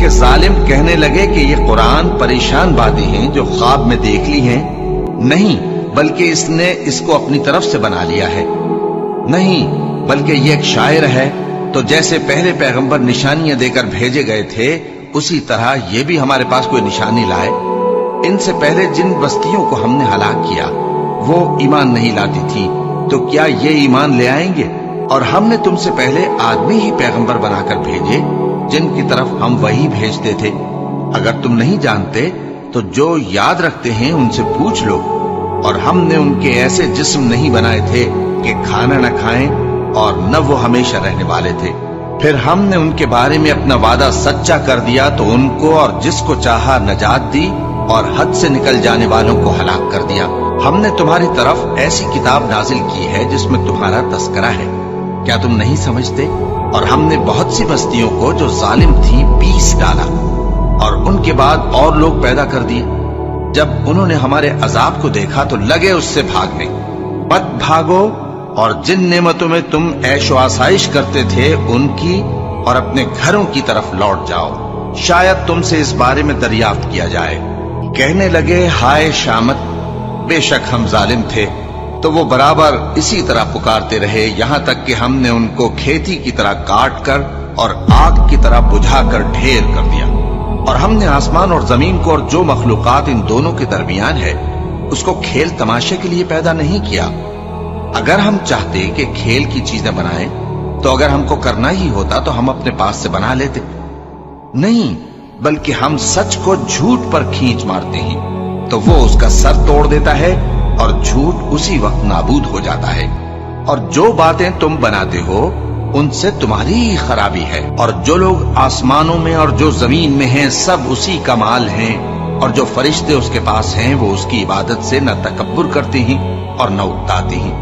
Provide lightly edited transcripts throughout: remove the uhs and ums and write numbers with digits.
کہ ظالم کہنے لگے کہ یہ قرآن پریشان باتیں ہیں جو خواب میں دیکھ لی ہیں، نہیں بلکہ اس نے اس کو اپنی طرف سے بنا لیا ہے، نہیں بلکہ یہ ایک شاعر ہے۔ تو جیسے پہلے پیغمبر نشانیاں دے کر بھیجے گئے تھے، اسی طرح یہ بھی ہمارے پاس کوئی نشانی لائے۔ ان سے پہلے جن بستیوں کو ہم نے ہلاک کیا وہ ایمان نہیں لاتی تھی، تو کیا یہ ایمان لے آئیں گے؟ اور ہم نے تم سے پہلے آدمی ہی پیغمبر بنا کر بھیجے جن کی طرف ہم وہی بھیجتے تھے۔ اگر تم نہیں جانتے تو جو یاد رکھتے ہیں ان سے پوچھ لو۔ اور ہم نے ان کے ایسے جسم نہیں بنائے تھے کہ کھانا نہ کھائیں اور نہ وہ ہمیشہ رہنے والے تھے۔ پھر ہم نے ان کے بارے میں اپنا وعدہ سچا کر دیا تو ان کو اور جس کو چاہا نجات دی، اور حد سے نکل جانے والوں کو ہلاک کر دیا۔ ہم نے تمہاری طرف ایسی کتاب نازل کی ہے جس میں تمہارا تذکرہ ہے، کیا تم نہیں سمجھتے؟ اور ہم نے بہت سی بستیوں کو جو ظالم تھی پیس ڈالا، اور ان کے بعد اور لوگ پیدا کر دیے۔ جب انہوں نے ہمارے عذاب کو دیکھا تو لگے اس سے بھاگنے۔ مت بھاگو، اور جن نعمتوں میں تم عیش و آسائش کرتے تھے ان کی اور اپنے گھروں کی طرف لوٹ جاؤ، شاید تم سے اس بارے میں دریافت کیا جائے۔ کہنے لگے ہائے شامت، بے شک ہم ظالم تھے۔ تو وہ برابر اسی طرح پکارتے رہے یہاں تک کہ ہم نے ان کو کھیتی کی طرح کاٹ کر اور آگ کی طرح بجھا کر ڈھیر کر دیا۔ اور ہم نے آسمان اور زمین کو اور جو مخلوقات ان دونوں کے درمیان ہے اس کو کھیل تماشے کے لیے پیدا نہیں کیا۔ اگر ہم چاہتے کہ کھیل کی چیزیں بنائیں تو اگر ہم کو کرنا ہی ہوتا تو ہم اپنے پاس سے بنا لیتے، نہیں بلکہ ہم سچ کو جھوٹ پر کھینچ مارتے ہیں تو وہ اس کا سر توڑ دیتا ہے اور جھوٹ اسی وقت نابود ہو جاتا ہے۔ اور جو باتیں تم بناتے ہو ان سے تمہاری ہی خرابی ہے، اور جو لوگ آسمانوں میں اور جو زمین میں ہیں سب اسی کا مال ہیں، اور جو فرشتے اس کے پاس ہیں وہ اس کی عبادت سے نہ تکبر کرتے ہیں اور نہ اکتاتے ہیں،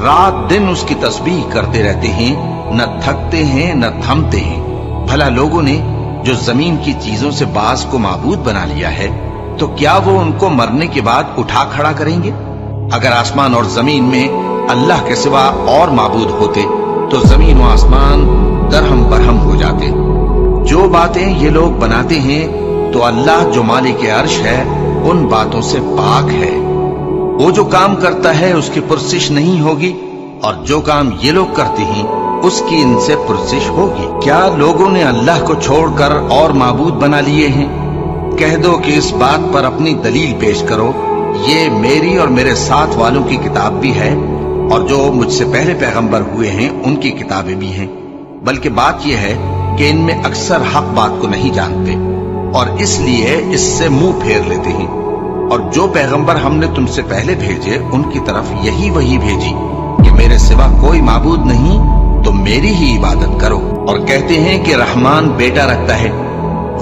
رات دن اس کی تسبیح کرتے رہتے ہیں، نہ تھکتے ہیں نہ تھمتے ہیں۔ بھلا لوگوں نے جو زمین کی چیزوں سے بعض کو معبود بنا لیا ہے تو کیا وہ ان کو مرنے کے بعد اٹھا کھڑا کریں گے؟ اگر آسمان اور زمین میں اللہ کے سوا اور معبود ہوتے تو زمین و آسمان درہم برہم ہو جاتے۔ جو باتیں یہ لوگ بناتے ہیں تو اللہ جو مالک عرش ہے ان باتوں سے پاک ہے۔ وہ جو کام کرتا ہے اس کی پرسش نہیں ہوگی، اور جو کام یہ لوگ کرتے ہیں اس کی ان سے پرسش ہوگی۔ کیا لوگوں نے اللہ کو چھوڑ کر اور معبود بنا لیے ہیں؟ کہہ دو کہ اس بات پر اپنی دلیل پیش کرو، یہ میری اور میرے ساتھ والوں کی کتاب بھی ہے، اور جو مجھ سے پہلے پیغمبر ہوئے ہیں ان کی کتابیں بھی ہیں۔ بلکہ بات یہ ہے کہ ان میں اکثر حق بات کو نہیں جانتے، اور اس لیے اس سے منہ پھیر لیتے ہیں۔ اور جو پیغمبر ہم نے تم سے پہلے بھیجے ان کی طرف یہی وحی بھیجی کہ میرے سوا کوئی معبود نہیں تو میری ہی عبادت کرو۔ اور کہتے ہیں کہ رحمان بیٹا رکھتا ہے،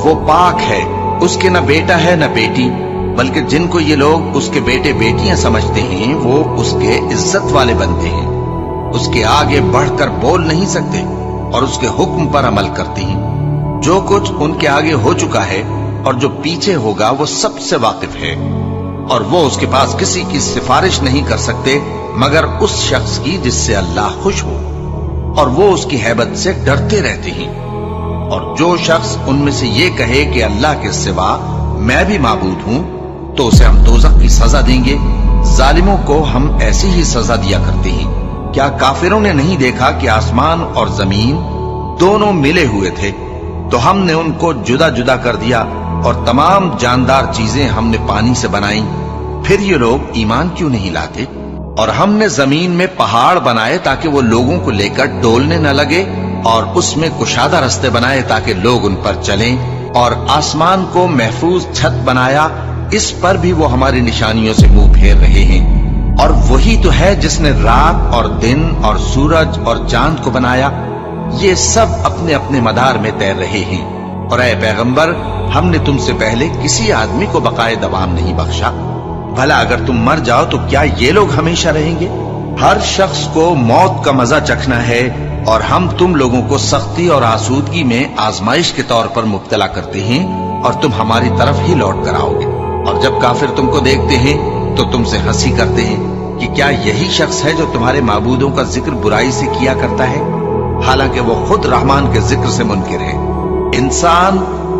وہ پاک ہے، اس کے نہ بیٹا ہے نہ بیٹی، بلکہ جن کو یہ لوگ اس کے بیٹے بیٹیاں سمجھتے ہیں وہ اس کے عزت والے بنتے ہیں، اس کے آگے بڑھ کر بول نہیں سکتے اور اس کے حکم پر عمل کرتے ہیں۔ جو کچھ ان کے آگے ہو چکا ہے اور جو پیچھے ہوگا وہ سب سے واقف ہے، اور وہ اس کے پاس کسی کی سفارش نہیں کر سکتے مگر اس شخص کی جس سے اللہ خوش ہو، اور وہ اس کی ہیبت سے ڈرتے رہتے ہیں۔ اور جو شخص ان میں سے یہ کہے کہ اللہ کے سوا میں بھی معبود ہوں تو اسے ہم دوزخ کی سزا دیں گے۔ ظالموں کو ہم ایسی ہی سزا دیا کرتے ہیں۔ کیا کافروں نے نہیں دیکھا کہ آسمان اور زمین دونوں ملے ہوئے تھے تو ہم نے ان کو جدا جدا کر دیا، اور تمام جاندار چیزیں ہم نے پانی سے بنائیں، پھر یہ لوگ ایمان کیوں نہیں لاتے؟ اور ہم نے زمین میں پہاڑ بنائے تاکہ وہ لوگوں کو لے کر ڈولنے نہ لگے، اور اس میں کشادہ رستے بنائے تاکہ لوگ ان پر چلیں، اور آسمان کو محفوظ چھت بنایا، اس پر بھی وہ ہماری نشانیوں سے منہ پھیر رہے ہیں۔ اور وہی تو ہے جس نے رات اور دن اور سورج اور چاند کو بنایا، یہ سب اپنے اپنے مدار میں تیر رہے ہیں۔ اور اے پیغمبر، ہم نے تم سے پہلے کسی آدمی کو بقائے دوام نہیں بخشا، بھلا اگر تم مر جاؤ تو کیا یہ لوگ ہمیشہ رہیں گے؟ ہر شخص کو موت کا مزہ چکھنا ہے، اور ہم تم لوگوں کو سختی اور آسودگی میں آزمائش کے طور پر مبتلا کرتے ہیں، اور تم ہماری طرف ہی لوٹ کر آؤ گے۔ اور جب کافر تم کو دیکھتے ہیں تو تم سے ہنسی کرتے ہیں کہ کیا یہی شخص ہے جو تمہارے معبودوں کا ذکر برائی سے کیا کرتا ہے، حالانکہ وہ خود رحمان کے ذکر سے منکر ہے۔ انسان